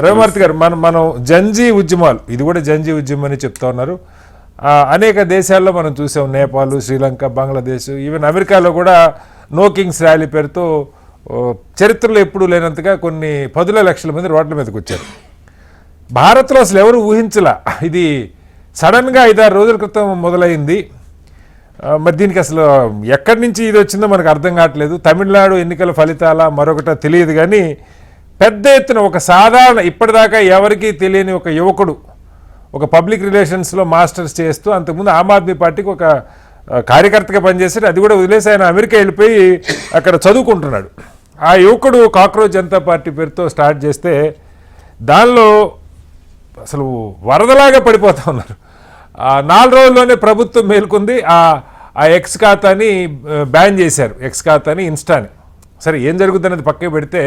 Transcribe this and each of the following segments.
రవిమార్తి గారు, మనం జంజీ ఉద్యమాలు, ఇది కూడా జంజీ ఉద్యమం అని చెప్తా ఉన్నారు. అనేక దేశాల్లో మనం చూసాం, నేపాల్, శ్రీలంక, బంగ్లాదేశ్, ఈవెన్ అమెరికాలో కూడా నో కింగ్స్ ర్యాలీ పేరుతో చరిత్రలో ఎప్పుడూ లేనంతగా కొన్ని 10 లక్షల మంది రోడ్ల మీదకి వచ్చారు. భారత్లో అసలు ఎవరు ఊహించలా, ఇది సడన్గా 5-6 రోజుల క్రితం మొదలైంది. మరి దీనికి అసలు ఎక్కడి నుంచి ఇది వచ్చిందో మనకు అర్థం కావట్లేదు. తమిళనాడు ఎన్నికల ఫలితాల మరొకట తెలియదు, కానీ పెద్ద ఎత్తున ఒక సాధారణ, ఇప్పటిదాకా ఎవరికీ తెలియని ఒక యువకుడు ఒక పబ్లిక్ రిలేషన్స్లో మాస్టర్స్ చేస్తూ, అంతకుముందు ఆమ్ ఆద్మీ పార్టీకి ఒక కార్యకర్తగా పనిచేసి అది కూడా వదిలేసి ఆయన అమెరికా వెళ్ళిపోయి అక్కడ చదువుకుంటున్నాడు. ఆ యువకుడు కాక్రోచ్ జనతా పార్టీ పేరుతో స్టార్ట్ చేస్తే దానిలో అసలు వరదలాగా పడిపోతూ ఉన్నారు. 4 రోజుల్లోనే ప్రభుత్వం మేల్కొంది. ఆ ఎక్స్ ఖాతాని బ్యాన్ చేశారు, ఎక్స్ ఖాతాని, ఇన్స్టాని. సరే, ఏం జరుగుతుంది అనేది పక్కకి పెడితే,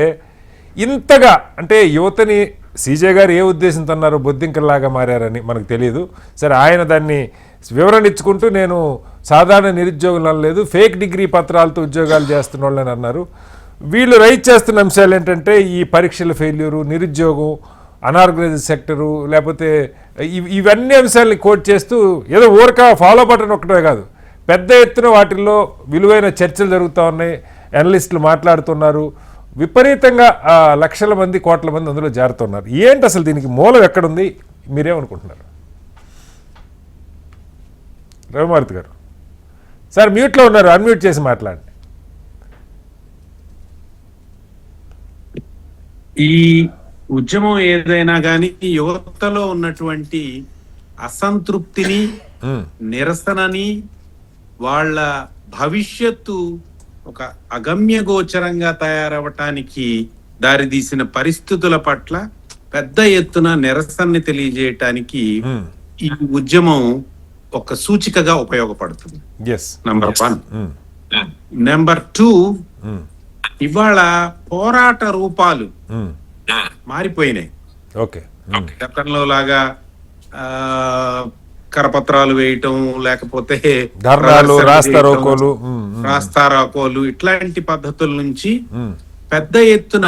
ఇంతగా అంటే యువతని సీజే గారు ఏ ఉద్దేశంతో అన్నారో బొద్దింకల్లాగా మారారని మనకు తెలియదు. సరే, ఆయన దాన్ని వివరణ ఇచ్చుకుంటూ నేను సాధారణ నిరుద్యోగులు లేదు, ఫేక్ డిగ్రీ పత్రాలతో ఉద్యోగాలు చేస్తున్న వాళ్ళని అన్నారు. వీళ్ళు రైట్ చేస్తున్న అంశాలు ఏంటంటే ఈ పరీక్షల ఫెయిల్యూరు, నిరుద్యోగం, అనార్గనైజ్డ్ సెక్టరు, లేకపోతే ఇవన్నీ అంశాలని కోట్ చేస్తూ ఏదో ఊరక ఫాలో బటన్ ఒక్కటే కాదు, పెద్ద ఎత్తున వాటిల్లో విలువైన చర్చలు జరుగుతూ ఉన్నాయి, అనలిస్టులు మాట్లాడుతున్నారు, విపరీతంగా లక్షల మంది, కోట్ల మంది అందులో జారుతున్నారు. ఏంటి అసలు దీనికి మూలం ఎక్కడుంది, మీరేమనుకుంటున్నారు? రవిమారుతి గారు సార్ మ్యూట్లో ఉన్నారు, అన్మ్యూట్ చేసి మాట్లాడండి. ఈ ఉద్యమం ఏదైనా కానీ యువతలో ఉన్నటువంటి అసంతృప్తిని, నిరసనని, వాళ్ళ భవిష్యత్తు ఒక అగమ్య గోచరంగా తయారవటానికి దారితీసిన పరిస్థితుల పట్ల పెద్ద ఎత్తున నిరసనని తెలియజేయటానికి ఈ ఉద్యమం ఒక సూచికగా ఉపయోగపడుతుంది. నంబర్ 1. నెంబర్ 2, ఇవాళ పోరాట రూపాలు మారిపోయినాయి. గతంలో లాగా కరపత్రాలు వేయటం, లేకపోతే రాస్తారోకోలు, ఇట్లాంటి పద్ధతుల నుంచి పెద్ద ఎత్తున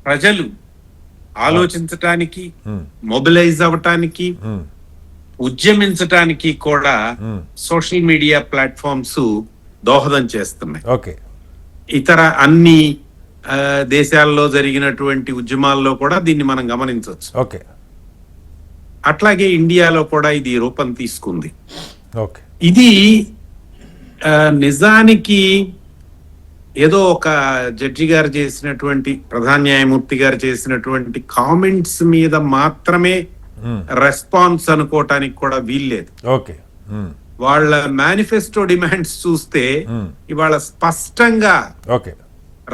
ప్రజలు ఆలోచించటానికి, మొబిలైజ్ అవ్వటానికి, ఉద్యమించటానికి కూడా సోషల్ మీడియా ప్లాట్ఫామ్స్ దోహదం చేస్తున్నాయి. ఇతర అన్ని దేశాల్లో జరిగినటువంటి ఉద్యమాల్లో కూడా దీన్ని మనం గమనించవచ్చు. అట్లాగే ఇండియాలో కూడా ఇది రూపం తీసుకుంది. ఇది నిజానికి ఏదో ఒక జడ్జి గారు చేసినటువంటి, ప్రధాన న్యాయమూర్తి గారు చేసినటువంటి కామెంట్స్ మీద మాత్రమే రెస్పాన్స్ అనుకోవటానికి కూడా వీల్లేదు. వాళ్ళ మేనిఫెస్టో డిమాండ్స్ చూస్తే ఇవాళ స్పష్టంగా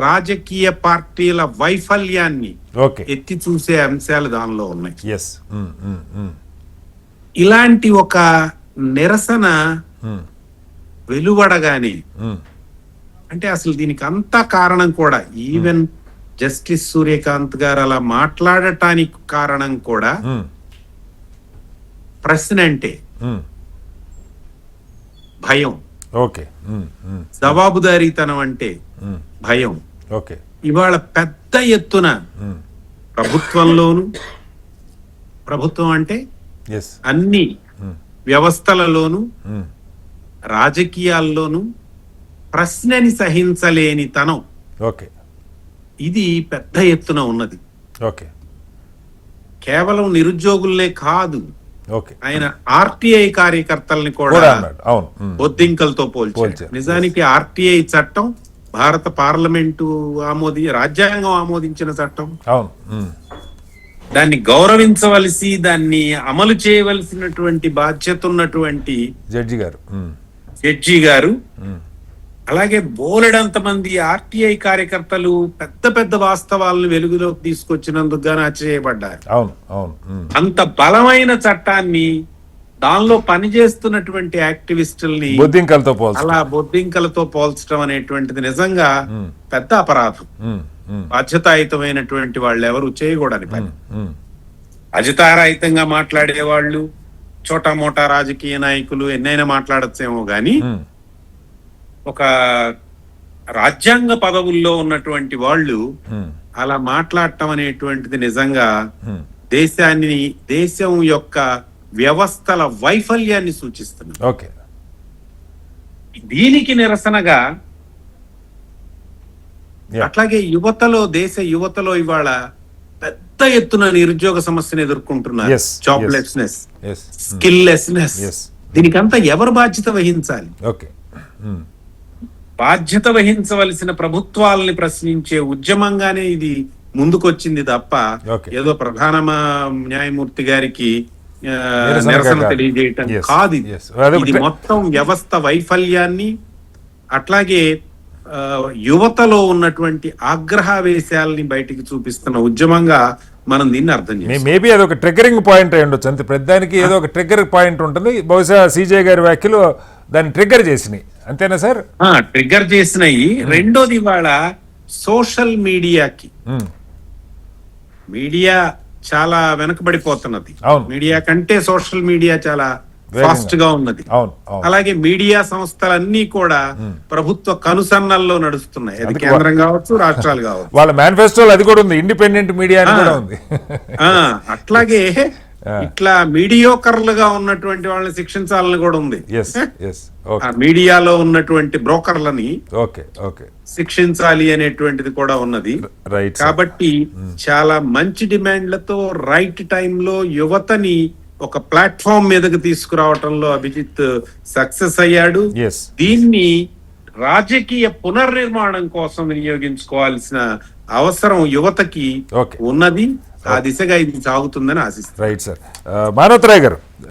రాజకీయ పార్టీల వైఫల్యాన్ని ఎత్తి చూసే అంశాలు దానిలో ఉన్నాయి. ఇలాంటి ఒక నిరసన వెలువడగానే, అంటే అసలు దీనికి అంతా కారణం కూడా, ఈవెన్ జస్టిస్ సూర్యకాంత్ గారు అలా మాట్లాడటానికి కారణం కూడా ప్రశ్న అంటే భయం, జవాబుదారీతనం అంటే భయం. ఇవాళ పెద్ద ఎత్తున ప్రభుత్వంలోను, ప్రభుత్వం అంటే అన్ని వ్యవస్థలలోను, రాజకీయాల్లోనూ ప్రశ్నని సహించలేని తనం ఇది పెద్ద ఎత్తున ఉన్నది. కేవలం నిరుద్యోగులనే కాదు, ఆయన ఆర్టీఐ కార్యకర్తల్ని కూడా బొద్దింకలతో పోల్చారు. నిజానికి ఆర్టీఐ చట్టం భారత పార్లమెంటు రాజ్యాంగం ఆమోదించిన చట్టం. దాన్ని గౌరవించవలసి, దాన్ని అమలు చేయవలసినటువంటి బాధ్యత ఉన్నటువంటి జడ్జి గారు, అలాగే బోలెడంత మంది ఆర్టీఐ కార్యకర్తలు పెద్ద పెద్ద వాస్తవాలను వెలుగులోకి తీసుకొచ్చినందుకు గాను ఆశ్చర్యపడ్డారు. అంత బలమైన చట్టాన్ని దానిలో పనిచేస్తున్నటువంటి యాక్టివిస్టుల్ని అలా బొద్దింకలతో పోల్చడం అనేటువంటిది నిజంగా పెద్ద అపరాధం. బాధ్యతాయుతమైనటువంటి వాళ్ళు ఎవరు చేయకూడని పని. బాధ్యతారహితంగా మాట్లాడే వాళ్ళు, చోటా మోటా రాజకీయ నాయకులు ఎన్నైనా మాట్లాడచ్చేమో గాని, ఒక రాజ్యాంగ పదవుల్లో ఉన్నటువంటి వాళ్ళు అలా మాట్లాడటం అనేటువంటిది నిజంగా దేశం యొక్క వ్యవస్థల వైఫల్యాన్ని సూచిస్తుంది. ఓకే. దీనికి నిరసనగా అట్లాగే దేశ యువతలో ఇవాళ పెద్ద ఎత్తున నిరుద్యోగ సమస్యను ఎదుర్కొంటున్నారు. జాబ్లెస్నెస్, స్కిల్లెస్నెస్. దీనికంతా ఎవరు బాధ్యత వహించాలి? బాధ్యత వహించవలసిన ప్రభుత్వాలని ప్రశ్నించే ఉద్యమంగానే ఇది ముందుకొచ్చింది తప్ప ఏదో ప్రధాన న్యాయమూర్తి గారికి నిరసన తెలియజేయటం కాదు. ఇది మొత్తం వ్యవస్థ వైఫల్యాన్ని, అట్లాగే యువతలో ఉన్నటువంటి ఆగ్రహావేశాలని బయటికి చూపిస్తున్న ఉద్యమంగా మనం దీన్ని అర్థం చేస్తాం. మేబీ అదొక ట్రిగ్గరింగ్ పాయింట్ అయి ఉండొచ్చు. అంతే, ప్రతిదానికి ఏదో ఒక ట్రిగ్గర్ పాయింట్ ఉంటుంది. బహుశా సిజే గారి వ్యాఖ్యలు దాన్ని ట్రిగ్గర్ చేసినాయి. అంతేనా సార్? ట్రిగ్గర్ చేసినాయి. రెండోది, ఇవాళ సోషల్ మీడియా చాలా వెనకబడిపోతున్నది. మీడియా కంటే సోషల్ మీడియా చాలా ఫాస్ట్ గా ఉన్నది. అలాగే మీడియా సంస్థలన్నీ కూడా ప్రభుత్వ కనుసన్నల్లో నడుస్తున్నాయి. అది కేంద్రం కావచ్చు, రాష్ట్రాలు కావచ్చు. వాళ్ళ మేనిఫెస్టోలో అది కూడా ఉంది, ఇండిపెండెంట్ మీడియా అని కూడా ఉంది. అట్లాగే ఇట్లా మీడియోకర్లుగా ఉన్నటువంటి వాళ్ళని శిక్షించాలని కూడా ఉంది. మీడియాలో ఉన్నటువంటి బ్రోకర్లని శిక్షించాలి అనేటువంటిది కూడా ఉన్నది. కాబట్టి చాలా మంచి డిమాండ్లతో రైట్ టైంలో యువతని ఒక ప్లాట్ఫామ్ మీదకి తీసుకురావటంలో అభిజిత్ సక్సెస్ అయ్యాడు. దీన్ని రాజకీయ పునర్నిర్మాణం కోసం వినియోగించుకోవాల్సిన అవసరం యువతకి ఉన్నది. ఆ దిశగా ఇది సాగుతుందని ఆశిస్తాను. Right sir. మానవతరాయ్ గారు.